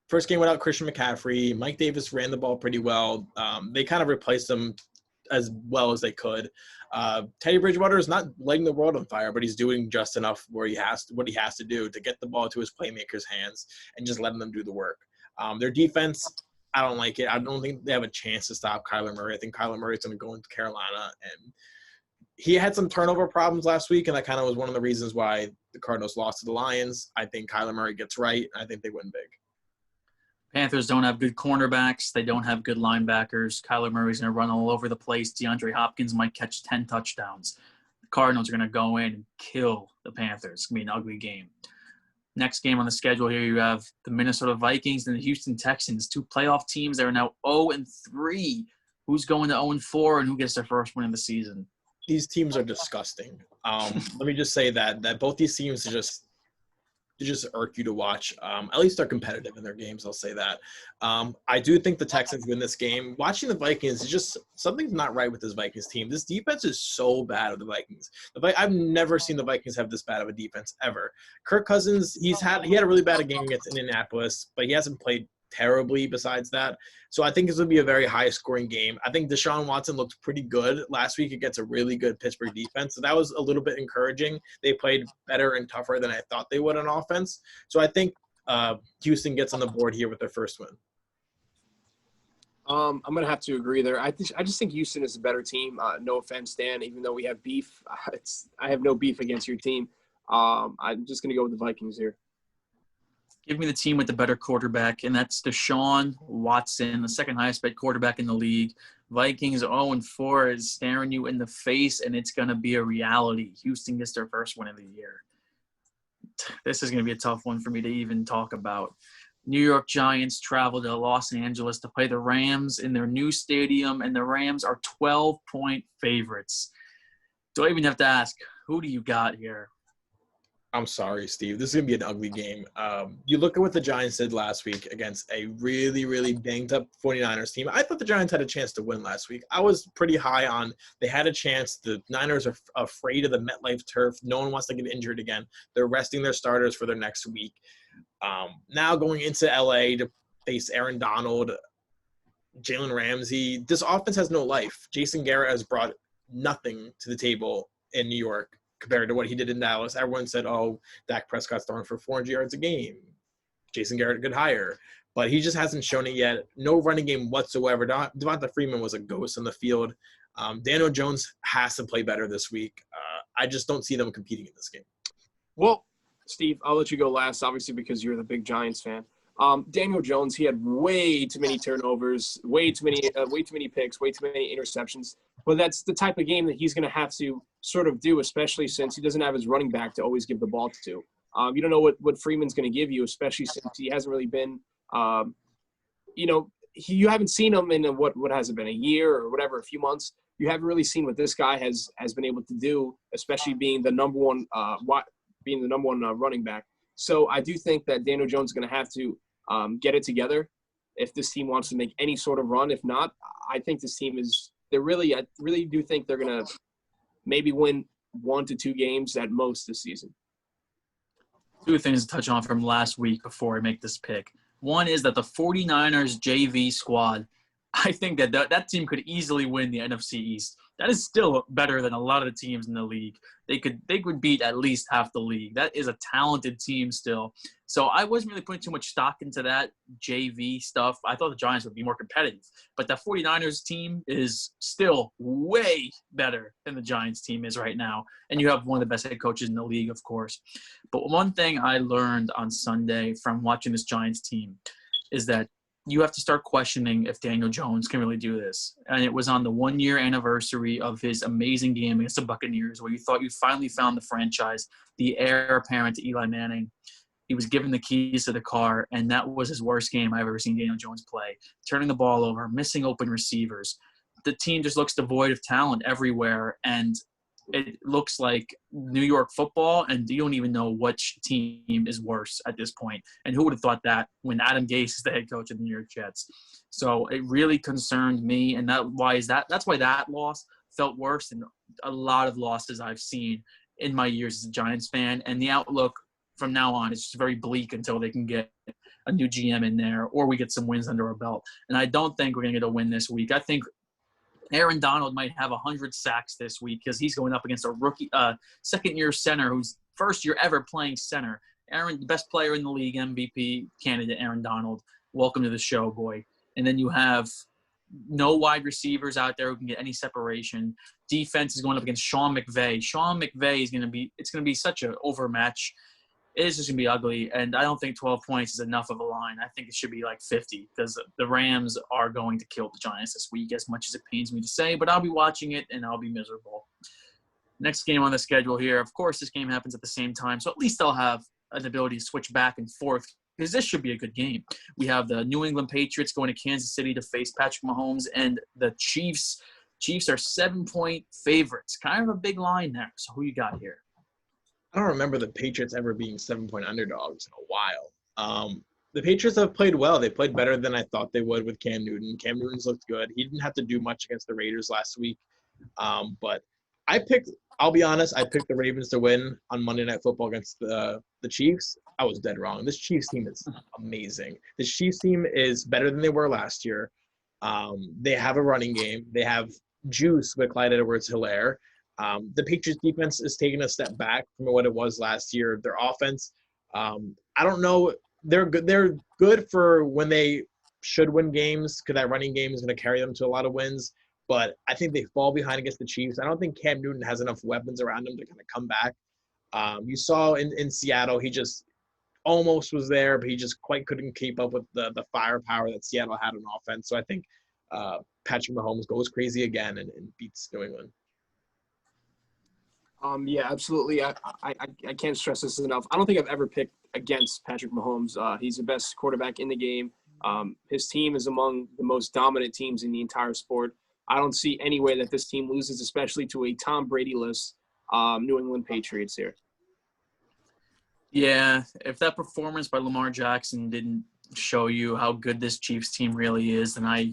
First game without Christian McCaffrey. Mike Davis ran the ball pretty well. They kind of replaced him as well as they could. Teddy Bridgewater is not lighting the world on fire, but he's doing just enough what he has to do to get the ball to his playmakers' hands and just letting them do the work. Their defense, I don't like it. I don't think they have a chance to stop Kyler Murray. I think Kyler Murray is going to go into Carolina, and he had some turnover problems last week, and that kind of was one of the reasons why the Cardinals lost to the Lions. I think Kyler Murray gets right. I think they win big. Panthers don't have good cornerbacks. They don't have good linebackers. Kyler Murray's going to run all over the place. DeAndre Hopkins might catch 10 touchdowns. The Cardinals are going to go in and kill the Panthers. It's going to be an ugly game. Next game on the schedule here, you have the Minnesota Vikings and the Houston Texans, two playoff teams that are now 0-3. Who's going to 0-4, and who gets their first win of the season? These teams are disgusting. Let me just say that both these teams just irk you to watch. At least they're competitive in their games, I'll say that. I do think the Texans win this game. Watching the Vikings is just something's not right with this Vikings team. This defense is so bad with the Vikings. I've never seen the Vikings have this bad of a defense ever. Kirk Cousins, he had a really bad game against Indianapolis, but he hasn't played terribly besides that. So I think this will be a very high-scoring game. I think Deshaun Watson looked pretty good last week against a really good Pittsburgh defense. So that was a little bit encouraging. They played better and tougher than I thought they would on offense. So I think Houston gets on the board here with their first win. I'm going to have to agree there. I just think Houston is a better team. No offense, Dan, even though we have beef. I have no beef against your team. I'm just going to go with the Vikings here. Give me the team with the better quarterback, and that's Deshaun Watson, the second highest paid quarterback in the league. Vikings 0-4 is staring you in the face, and it's going to be a reality. Houston gets their first win of the year. This is going to be a tough one for me to even talk about. New York Giants travel to Los Angeles to play the Rams in their new stadium, and the Rams are 12-point favorites. Do I even have to ask, who do you got here? I'm sorry, Steve. This is going to be an ugly game. You look at what the Giants did last week against a really, really banged-up 49ers team. I thought the Giants had a chance to win last week. I was pretty high on they had a chance. The Niners are afraid of the MetLife turf. No one wants to get injured again. They're resting their starters for their next week. Now going into L.A. to face Aaron Donald, Jalen Ramsey. This offense has no life. Jason Garrett has brought nothing to the table in New York compared to what he did in Dallas. Everyone said, oh, Dak Prescott's throwing for 400 yards a game. Jason Garrett, a good hire. But he just hasn't shown it yet. No running game whatsoever. Devonta Freeman was a ghost on the field. Daniel Jones has to play better this week. I just don't see them competing in this game. Well, Steve, I'll let you go last, obviously, because you're the big Giants fan. Daniel Jones, he had way too many turnovers, way too many picks, way too many interceptions. But that's the type of game that he's going to have to sort of do, especially since he doesn't have his running back to always give the ball to. You don't know what Freeman's going to give you, especially since he hasn't really been, you haven't seen him in what has it been, a year or whatever, a few months. You haven't really seen what this guy has been able to do, especially being the number one running back. So I do think that Daniel Jones is going to have to get it together if this team wants to make any sort of run. If not, I think this team I really do think they're going to maybe win 1 to 2 games at most this season. Two things to touch on from last week before I make this pick. One is that the 49ers JV squad, I think that team could easily win the NFC East. That is still better than a lot of the teams in the league. They could beat at least half the league. That is a talented team still. So I wasn't really putting too much stock into that JV stuff. I thought the Giants would be more competitive. But the 49ers team is still way better than the Giants team is right now. And you have one of the best head coaches in the league, of course. But one thing I learned on Sunday from watching this Giants team is that you have to start questioning if Daniel Jones can really do this. And it was on the 1-year anniversary of his amazing game against the Buccaneers where you thought you finally found the franchise, the heir apparent to Eli Manning. He was given the keys to the car, and that was his worst game I've ever seen Daniel Jones play. Turning the ball over, missing open receivers. The team just looks devoid of talent everywhere, and it looks like New York football, and you don't even know which team is worse at this point. And who would have thought that when Adam Gase is the head coach of the New York Jets? So it really concerned me, and that's why that loss felt worse than a lot of losses I've seen in my years as a Giants fan. And the outlook from now on is just very bleak until they can get a new GM in there or we get some wins under our belt. And I don't think we're going to get a win this week. I think Aaron Donald might have 100 sacks this week because he's going up against a rookie, second-year center who's first year ever playing center. Aaron, the best player in the league, MVP candidate, Aaron Donald. Welcome to the show, boy. And then you have no wide receivers out there who can get any separation. Defense is going up against Sean McVay. Sean McVay is going to be such an overmatch. It is just going to be ugly, and I don't think 12 points is enough of a line. I think it should be like 50 because the Rams are going to kill the Giants this week, as much as it pains me to say, but I'll be watching it, and I'll be miserable. Next game on the schedule here, of course, this game happens at the same time, so at least I'll have an ability to switch back and forth because this should be a good game. We have the New England Patriots going to Kansas City to face Patrick Mahomes, and the Chiefs. Chiefs are 7-point favorites. Kind of a big line there. So who you got here? I don't remember the Patriots ever being 7-point underdogs in a while. The Patriots have played well. They played better than I thought they would with Cam Newton. Cam Newton's looked good. He didn't have to do much against the Raiders last week. But I'll be honest, I picked the Ravens to win on Monday Night Football against the Chiefs. I was dead wrong. This Chiefs team is amazing. This Chiefs team is better than they were last year. They have a running game. They have juice with Clyde Edwards-Helaire. The Patriots defense is taking a step back from what it was last year. Their offense, I don't know. They're good. They're good for when they should win games because that running game is going to carry them to a lot of wins. But I think they fall behind against the Chiefs. I don't think Cam Newton has enough weapons around him to kind of come back. You saw in Seattle, he just almost was there, but he just quite couldn't keep up with the firepower that Seattle had on offense. So I think Patrick Mahomes goes crazy again and beats New England. Yeah, absolutely. I can't stress this enough. I don't think I've ever picked against Patrick Mahomes. He's the best quarterback in the game. His team is among the most dominant teams in the entire sport. I don't see any way that this team loses, especially to a Tom Brady-less New England Patriots here. Yeah, if that performance by Lamar Jackson didn't show you how good this Chiefs team really is, then I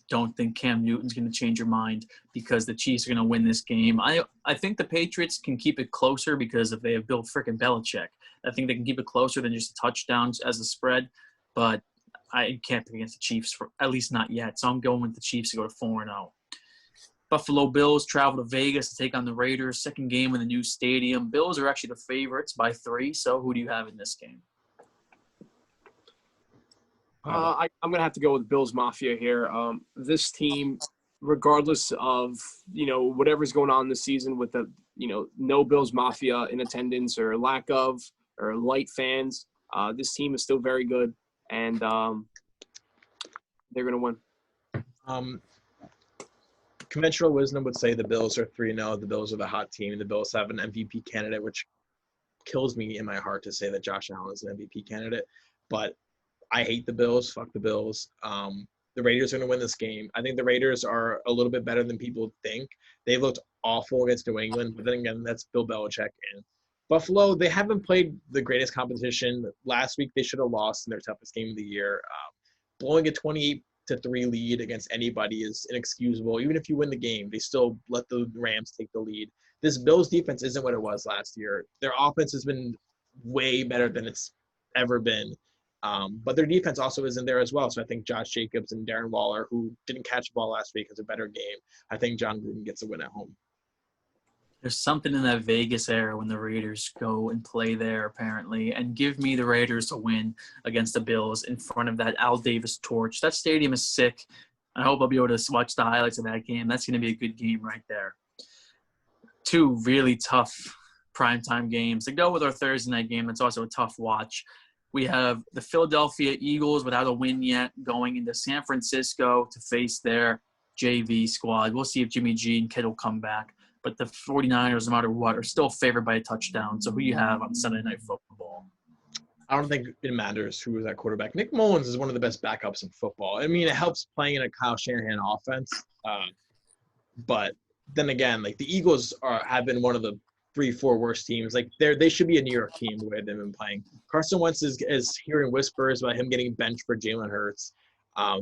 don't think Cam Newton's going to change your mind because the Chiefs are going to win this game. I think the Patriots can keep it closer because if they have Bill frickin' Belichick. I think they can keep it closer than just touchdowns as a spread, but I can't pick against the Chiefs, at least not yet. So I'm going with the Chiefs to go to 4-0. Buffalo Bills travel to Vegas to take on the Raiders. Second game in the new stadium. Bills are actually the favorites by 3. So who do you have in this game? I'm going to have to go with Bills Mafia here. This team, regardless of, whatever's going on this season with the, no Bills Mafia in attendance or lack of or light fans, this team is still very good, and they're going to win. Conventional wisdom would say the Bills are 3-0. The Bills are the hot team. The Bills have an MVP candidate, which kills me in my heart to say that Josh Allen is an MVP candidate. But I hate the Bills. Fuck the Bills. The Raiders are going to win this game. I think the Raiders are a little bit better than people think. They looked awful against New England, but then again, that's Bill Belichick. And Buffalo, they haven't played the greatest competition. Last week, they should have lost in their toughest game of the year. Blowing a 28-3 lead against anybody is inexcusable. Even if you win the game, they still let the Rams take the lead. This Bills defense isn't what it was last year. Their offense has been way better than it's ever been. But their defense also isn't there as well. So I think Josh Jacobs and Darren Waller, who didn't catch the ball last week, has a better game. I think John Gruden gets a win at home. There's something in that Vegas era when the Raiders go and play there, apparently, and give me the Raiders to win against the Bills in front of that Al Davis torch. That stadium is sick. I hope I'll be able to watch the highlights of that game. That's going to be a good game right there. 2 really tough primetime games. To go with our Thursday night game, that's also a tough watch. We have the Philadelphia Eagles without a win yet going into San Francisco to face their JV squad. We'll see if Jimmy G and Kittle come back. But the 49ers, no matter what, are still favored by a touchdown. So who you have on Sunday Night Football? I don't think it matters who is that quarterback. Nick Mullins is one of the best backups in football. I mean, it helps playing in a Kyle Shanahan offense. But then again, like the Eagles have been one of the 3-4 worst teams. Like they should be a New York team the way they've been playing. Carson Wentz is hearing whispers about him getting benched for Jalen Hurts.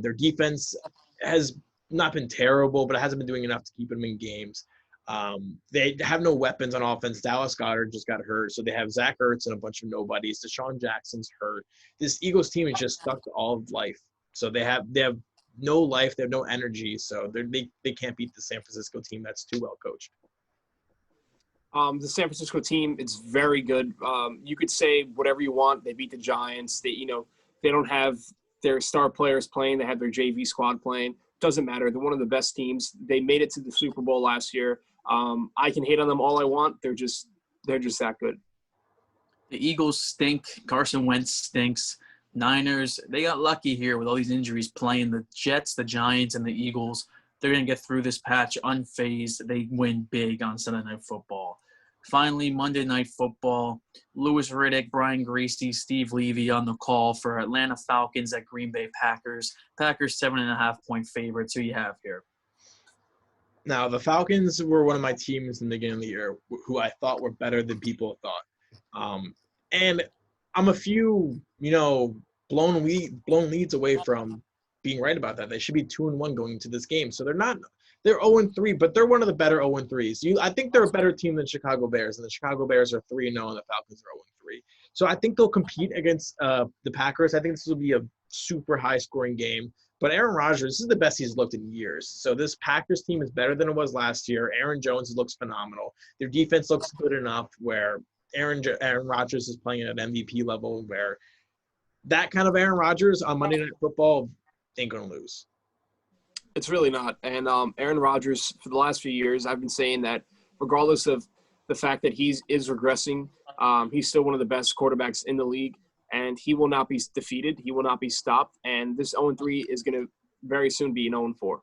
Their defense has not been terrible, but it hasn't been doing enough to keep them in games. They have no weapons on offense. Dallas Goedert just got hurt, so they have Zach Ertz and a bunch of nobodies. Deshaun Jackson's hurt. This Eagles team is just stuck to all of life. So they have no life. They have no energy. So they can't beat the San Francisco team that's too well coached. The San Francisco team, it's very good. You could say whatever you want. They beat the Giants. They don't have their star players playing. They have their JV squad playing. Doesn't matter. They're one of the best teams. They made it to the Super Bowl last year. I can hate on them all I want. They're just that good. The Eagles stink. Carson Wentz stinks. Niners, they got lucky here with all these injuries playing the Jets, the Giants, and the Eagles. They're going to get through this patch unfazed. They win big on Sunday Night Football. Finally, Monday Night Football. Louis Riddick, Brian Greasy, Steve Levy on the call for Atlanta Falcons at Green Bay Packers. Packers 7.5-point favorites. Who you have here? Now, the Falcons were one of my teams in the beginning of the year who I thought were better than people thought. And I'm a few, blown leads away from being right about that. They should be 2-1 going into this game. So they're 0-3, but they're one of the better 0-3s. I think they're a better team than Chicago Bears, and the Chicago Bears are 3-0 and the Falcons are 0-3. So I think they'll compete against the Packers. I think this will be a super high-scoring game. But Aaron Rodgers, this is the best he's looked in years. So this Packers team is better than it was last year. Aaron Jones looks phenomenal. Their defense looks good enough where Aaron Rodgers is playing at an MVP level where that kind of Aaron Rodgers on Monday Night Football ain't going to lose. It's really not. And Aaron Rodgers, for the last few years, I've been saying that regardless of the fact that he is regressing, he's still one of the best quarterbacks in the league, and he will not be defeated. He will not be stopped. And this 0-3 is going to very soon be an 0-4.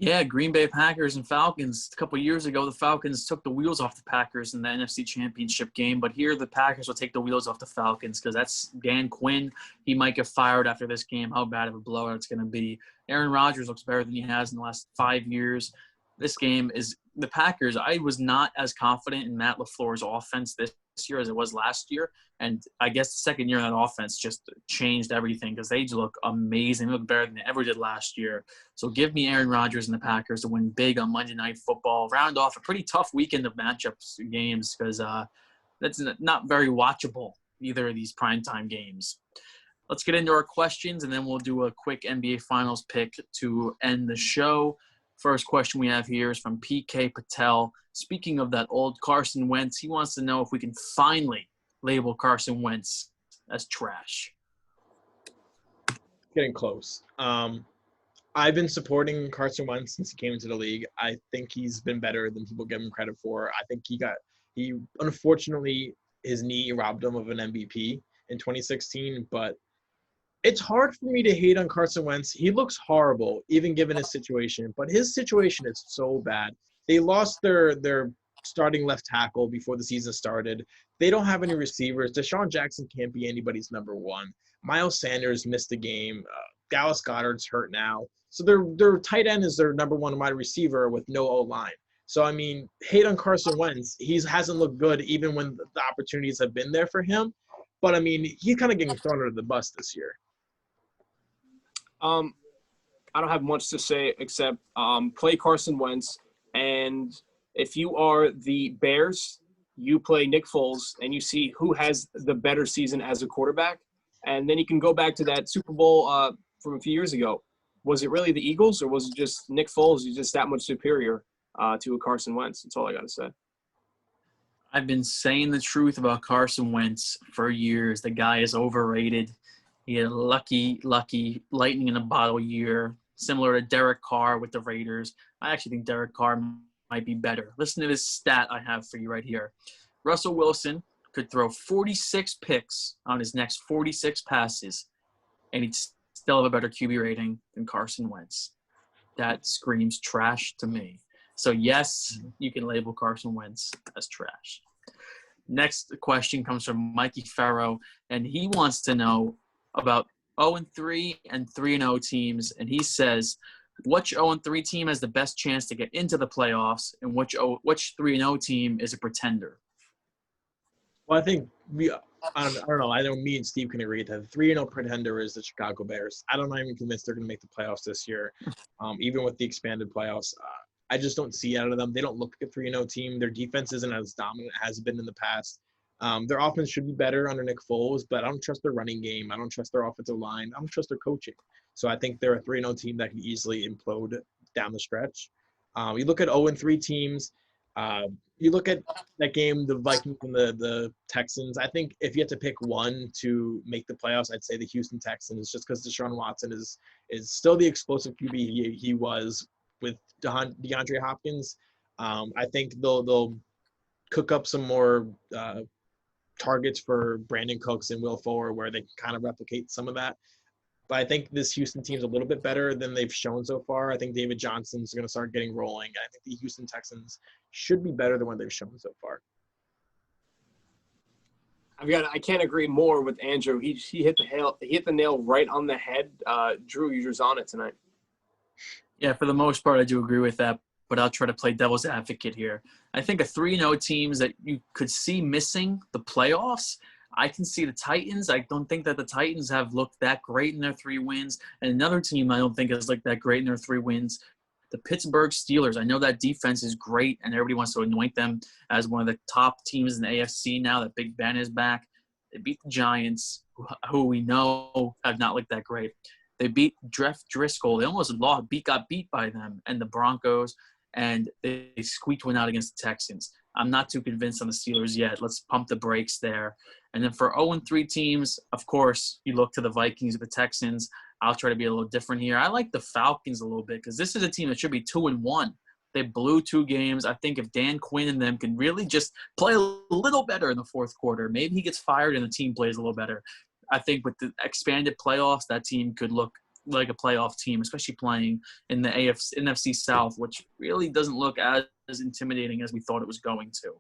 Yeah, Green Bay Packers and Falcons. A couple of years ago, the Falcons took the wheels off the Packers in the NFC Championship game. But here, the Packers will take the wheels off the Falcons because that's Dan Quinn. He might get fired after this game. How bad of a blowout it's going to be. Aaron Rodgers looks better than he has in the last 5 years. This game is the Packers. I was not as confident in Matt LaFleur's offense this year as it was last year. And I guess the second year that offense just changed everything because they look amazing. They look better than they ever did last year. So give me Aaron Rodgers and the Packers to win big on Monday Night Football. Round off a pretty tough weekend of matchups games because that's not very watchable, either of these primetime games. Let's get into our questions, and then we'll do a quick NBA Finals pick to end the show. First question we have here is from PK Patel. Speaking of that old Carson Wentz, he wants to know if we can finally label Carson Wentz as trash. Getting close. I've been supporting Carson Wentz since he came into the league. I think he's been better than people give him credit for. I think he unfortunately, his knee robbed him of an MVP in 2016, but it's hard for me to hate on Carson Wentz. He looks horrible, even given his situation, but his situation is so bad. They lost their starting left tackle before the season started. They don't have any receivers. Deshaun Jackson can't be anybody's number one. Miles Sanders missed the game. Dallas Goedert's hurt now. So their tight end is their number one wide receiver with no O-line. So, I mean, hate on Carson Wentz. He hasn't looked good even when the opportunities have been there for him. But, I mean, he's kind of getting thrown under the bus this year. I don't have much to say except play Carson Wentz. And if you are the Bears, you play Nick Foles and you see who has the better season as a quarterback. And then you can go back to that Super Bowl from a few years ago. Was it really the Eagles or was it just Nick Foles? He's just that much superior to a Carson Wentz. That's all I got to say. I've been saying the truth about Carson Wentz for years. The guy is overrated. He had a lucky lightning in a bottle year, similar to Derek Carr with the Raiders. I actually think Derek Carr might be better. Listen to this stat I have for you right here. Russell Wilson could throw 46 picks on his next 46 passes, and he'd still have a better QB rating than Carson Wentz. That screams trash to me. So, yes, you can label Carson Wentz as trash. Next question comes from Mikey Farrow, and he wants to know about 0-3 and 3-0 teams, and he says, Which 0-3 team has the best chance to get into the playoffs, and which 3-0 team is a pretender? Well, I think I don't know. I know me and Steve can agree that the 3-0 pretender is the Chicago Bears. I'm not even convinced they're going to make the playoffs this year, even with the expanded playoffs. I just don't see out of them. They don't look like a 3-0 team. Their defense isn't as dominant as it has been in the past. Their offense should be better under Nick Foles, but I don't trust their running game. I don't trust their offensive line. I don't trust their coaching. So I think they're a 3-0 team that can easily implode down the stretch. You look at 0-3 teams. You look at that game, the Vikings and the Texans. I think if you had to pick one to make the playoffs, I'd say the Houston Texans, just because Deshaun Watson is still the explosive QB he was with DeAndre Hopkins. I think they'll cook up some more targets for Brandon Cooks and Will Fuller, where they can kind of replicate some of that. But I think this Houston team's a little bit better than they've shown so far. I think David Johnson's going to start getting rolling. I think the Houston Texans should be better than what they've shown so far. I can't agree more with Andrew. He hit the nail right on the head. Drew, you're just on it tonight. Yeah, for the most part, I do agree with that, but I'll try to play devil's advocate here. I think a 3-0 teams that you could see missing the playoffs, I can see the Titans. I don't think that the Titans have looked that great in their 3 wins. And another team I don't think has looked that great in their 3 wins, the Pittsburgh Steelers. I know that defense is great, and everybody wants to anoint them as one of the top teams in the AFC now that Big Ben is back. They beat the Giants, who we know have not looked that great. They beat Jeff Driscoll. They almost got beat by them and the Broncos, and they squeaked one out against the Texans. I'm not too convinced on the Steelers yet. Let's pump the brakes there. And then for 0-3 teams, of course, you look to the Vikings or the Texans. I'll try to be a little different here. I like the Falcons a little bit because this is a team that should be 2-1. They blew 2 games. I think if Dan Quinn and them can really just play a little better in the fourth quarter, maybe he gets fired and the team plays a little better. I think with the expanded playoffs, that team could look like a playoff team, especially playing in the NFC South, which really doesn't look as intimidating as we thought it was going to.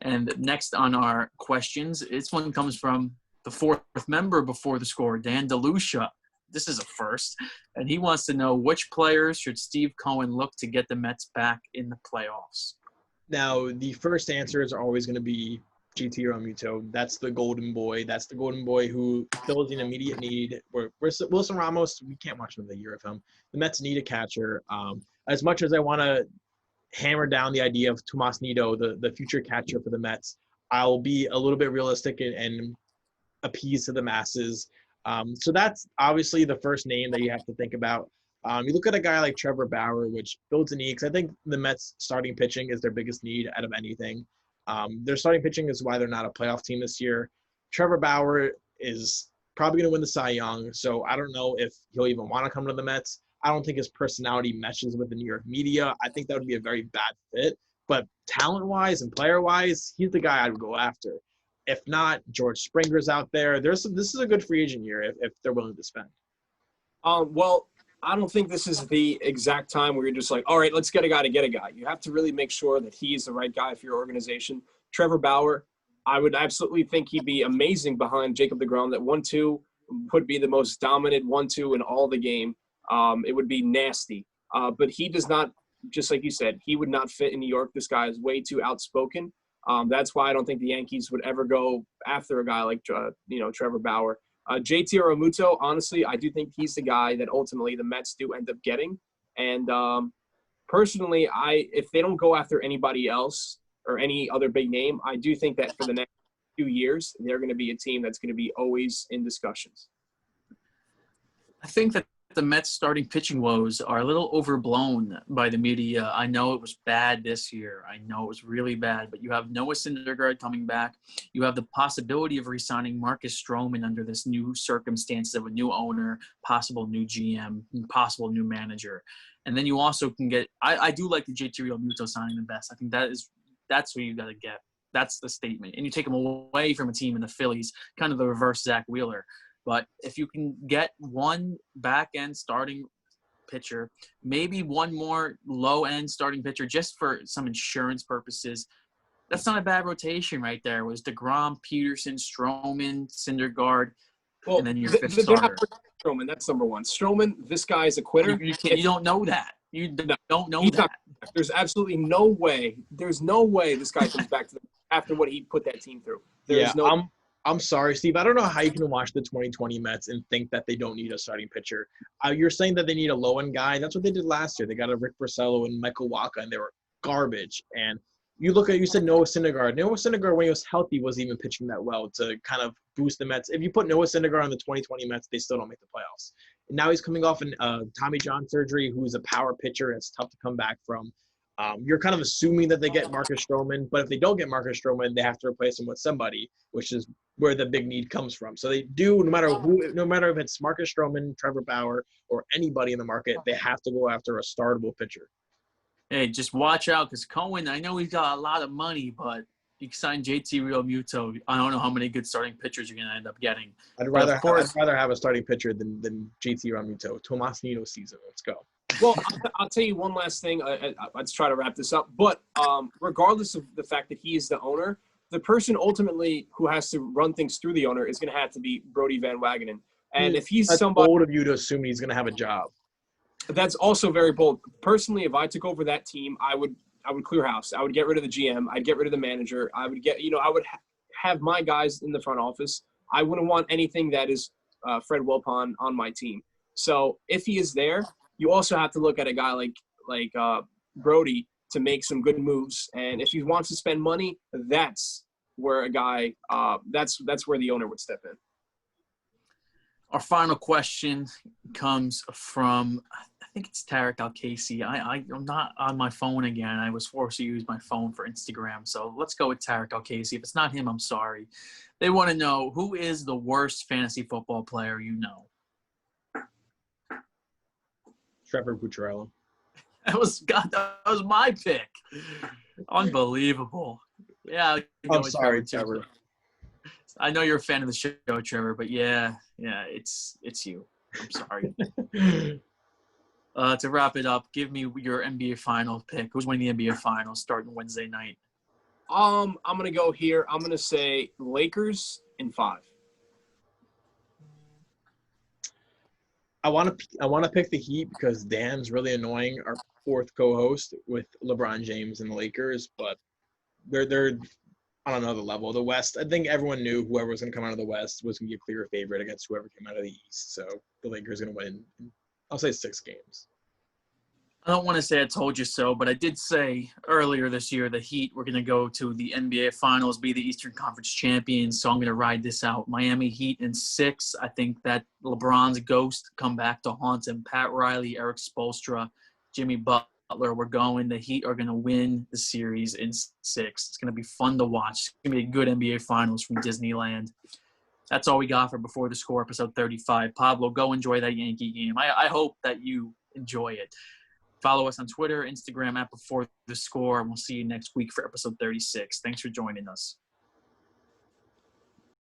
And next on our questions, this one comes from the 4th member before the score, Dan DeLucia. This is a first. And he wants to know which players should Steve Cohen look to get the Mets back in the playoffs? Now, The first answers are always going to be GT Realmuto. That's the golden boy. That's the golden boy who fills an immediate need. Wilson Ramos, we can't watch another year of him. The Mets need a catcher. As much as I want to hammer down the idea of Tomas Nido, the future catcher for the Mets, I'll be a little bit realistic and appease to the masses. So that's obviously the first name that you have to think about. You look at a guy like Trevor Bauer, which builds a need, because I think the Mets starting pitching is their biggest need out of anything. Their starting pitching is why they're not a playoff team this year. Trevor Bauer is probably going to win the Cy Young, so I don't know if he'll even want to come to the Mets. I don't think his personality meshes with the New York media. I think that would be a very bad fit. But talent-wise and player-wise, he's the guy I would go after. If not, George Springer's out there. This is a good free agent year if they're willing to spend. Well, I don't think this is the exact time where you're just like, all right, let's get a guy to get a guy. You have to really make sure that he's the right guy for your organization. Trevor Bauer, I would absolutely think he'd be amazing behind Jacob deGrom. That 1-2 would be the most dominant 1-2 in all the game. It would be nasty. But he does not, just like you said, he would not fit in New York. This guy is way too outspoken. That's why I don't think the Yankees would ever go after a guy like, Trevor Bauer. JT Realmuto, honestly, I do think he's the guy that ultimately the Mets do end up getting. And personally, if they don't go after anybody else or any other big name, I do think that for the next few years, they're going to be a team that's going to be always in discussions. I think that the Mets starting pitching woes are a little overblown by the media. I know it was bad this year. I know it was really bad, but you have Noah Syndergaard coming back. You have the possibility of re-signing Marcus Stroman under this new circumstances of a new owner, possible new GM, possible new manager. And then you also can get – I do like the JT Realmuto signing the best. I think that's what you got to get. That's the statement. And you take him away from a team in the Phillies, kind of the reverse Zach Wheeler. But if you can get one back-end starting pitcher, maybe one more low-end starting pitcher just for some insurance purposes, that's not a bad rotation right there. It was DeGrom, Peterson, Stroman, Syndergaard, and then your fifth starter. Stroman. That's number one. Stroman, this guy is a quitter. You don't know that. You don't know that. There's absolutely no way. There's no way this guy comes back after what he put that team through. I'm sorry, Steve. I don't know how you can watch the 2020 Mets and think that they don't need a starting pitcher. You're saying that they need a low-end guy. That's what they did last year. They got a Rick Porcello and Michael Wacha, and they were garbage. And you said Noah Syndergaard. Noah Syndergaard, when he was healthy, wasn't even pitching that well to kind of boost the Mets. If you put Noah Syndergaard on the 2020 Mets, they still don't make the playoffs. And now he's coming off Tommy John surgery, who's a power pitcher, and it's tough to come back from. You're kind of assuming that they get Marcus Stroman, but if they don't get Marcus Stroman, they have to replace him with somebody, which is where the big need comes from. So they do, no matter if it's Marcus Stroman, Trevor Bauer, or anybody in the market, they have to go after a startable pitcher. Hey, just watch out because Cohen, I know he's got a lot of money, but you signed JT Realmuto. I don't know how many good starting pitchers you're going to end up getting. I'd rather have a starting pitcher than JT Realmuto. Tomas Nido season. Let's go. Well, I'll tell you one last thing. Let's try to wrap this up. But regardless of the fact that he is the owner, the person ultimately who has to run things through the owner is going to have to be Brody Van Wagenen. And if he's That's somebody – bold of you to assume he's going to have a job. That's also very bold. Personally, if I took over that team, I would clear house. I would get rid of the GM. I'd get rid of the manager. I would have my guys in the front office. I wouldn't want anything that is Fred Wilpon on my team. So if he is there, you also have to look at a guy like Brody to make some good moves. And if he wants to spend money, that's where a guy that's where the owner would step in. Our final question comes from, I think it's Tarek Al-Casey. I'm not on my phone again. I was forced to use my phone for Instagram. So let's go with Tarek Al-Casey. If it's not him, I'm sorry. They want to know, who is the worst fantasy football player you know? Trevor Bucciarello. That was my pick. Unbelievable. Yeah. I'm sorry, Trevor. I know you're a fan of the show, Trevor, but yeah, it's you. I'm sorry. To wrap it up, give me your NBA final pick. Who's winning the NBA Finals starting Wednesday night? I'm gonna go here. I'm gonna say Lakers in 5. I want to pick the Heat because Dan's really annoying, our fourth co-host with LeBron James and the Lakers, but they're on another level. The West, I think everyone knew whoever was going to come out of the West was going to be a clear favorite against whoever came out of the East. So the Lakers are going to win, I'll say 6 games. I don't want to say I told you so, but I did say earlier this year the Heat were going to go to the NBA Finals, be the Eastern Conference champions, so I'm going to ride this out. Miami Heat in 6. I think that LeBron's ghost come back to haunt him. Pat Riley, Eric Spoelstra, Jimmy Butler, we're going. The Heat are going to win the series in 6. It's going to be fun to watch. It's going to be a good NBA Finals from Disneyland. That's all we got for Before the Score, episode 35. Pablo, go enjoy that Yankee game. I hope that you enjoy it. Follow us on Twitter, Instagram, @BeforeTheScore, and we'll see you next week for episode 36. Thanks for joining us.